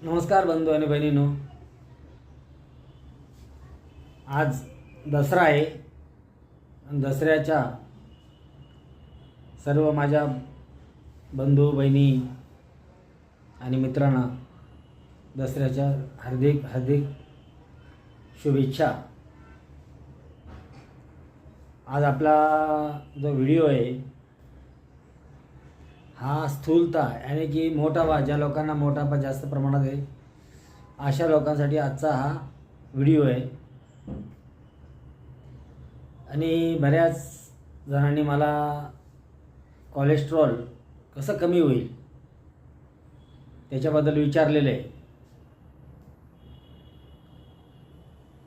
नमस्कार बंधू आणि बहिणींनो, आज दसरा आहे. दसऱ्याच्या सर्व माझ्या बंधू बहिणी आणि मित्रांना दसऱ्याच्या हार्दिक हार्दिक शुभेच्छा. आज आपला जो व्हिडिओ आहे हा स्थूलता यानी की मोटापा, ज्या लोकांना मोटापा जास्त प्रमाणात आहे अशा लोकांसाठी आजचा हा व्हिडिओ आहे. आणि बऱ्याच जणांनी मला कोलेस्ट्रॉल कसं कमी होईल त्याच्याबद्दल विचारलेलं आहे.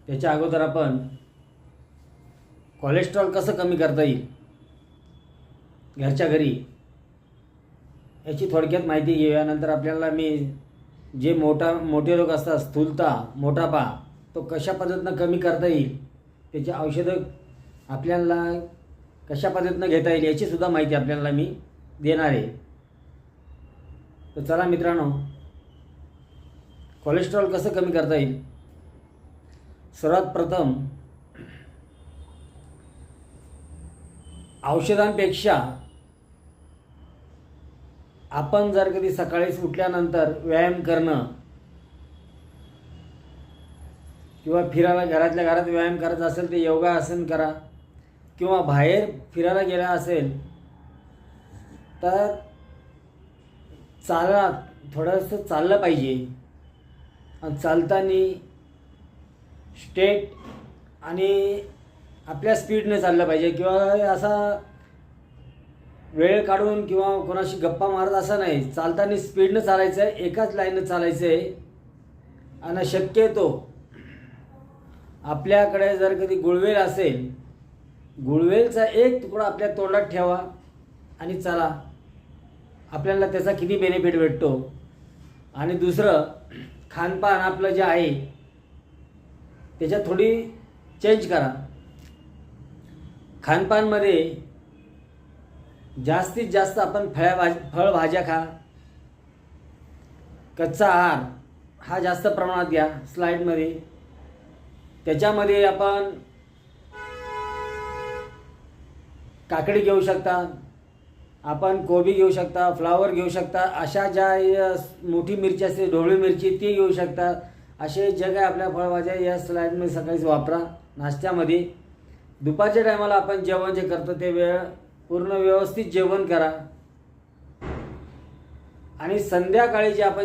त्याच्या अगोदर आपण कोलेस्ट्रॉल कसं कमी करता येईल घरच्या घरी याची थोडक्यात माहिती घेऊया. नंतर आपल्याला मी जे मोठे लोक असतात, स्थूलता, मोटापा, तो कशा पद्धतीनं कमी करता येईल, त्याची औषधं आपल्याला कशा पद्धतीनं घेता येईल याची सुद्धा माहिती आपल्याला मी देणार आहे. तर चला मित्रांनो, कोलेस्ट्रॉल कसं कमी करता येईल. सर्वात प्रथम औषधांपेक्षा आपण जर कधी सकाळी उठल्यानंतर व्यायाम करणं किंवा फिरायला, घरातल्या घरात व्यायाम करायचा असेल तर योगासन करा, किंवा बाहेर फिरायला गेला असेल तर थोडंसं चाललं पाहिजे. आणि चालताना स्ट्रेट आणि आपल्या स्पीडने चाललं पाहिजे, किंवा असा वेळ काढून किंवा कोणाशी गप्पा मारत असं नाही. चालताना स्पीडनं चालायचं आहे, एकाच लाईननं चालायचं आहे. आणि शक्यतो आपल्याकडे जर कधी गुळवेल असेल, गुळवेलचा एक तुकडा आपल्या तोंडात ठेवा आणि चला. आपल्याला त्याचा किती बेनिफिट भेटतो. आणि दुसरं, खानपान आपलं जे आहे त्याच्यात थोडी चेंज करा. खानपानमध्ये जास्तीत जास्त आपण फळभाज्या खा. कच्चा आहार हा जास्त प्रमाणात घ्या स्लाईडमध्ये. त्याच्यामध्ये आपण काकडी घेऊ शकता, आपण कोबी घेऊ शकता, फ्लावर घेऊ शकता. अशा ज्या मोठी मिरची असते, ढोबळी मिरची, ती घेऊ शकता. असे जे काय आपल्या फळभाज्या या स्लाईडमध्ये सकाळीच वापरा नाश्त्यामध्ये. दुपारच्या टायमाला आपण जेवण जे करतो ते वेळ पूर्ण व्यवस्थित जेवण करा. आणि संध्याकाळी जे आपण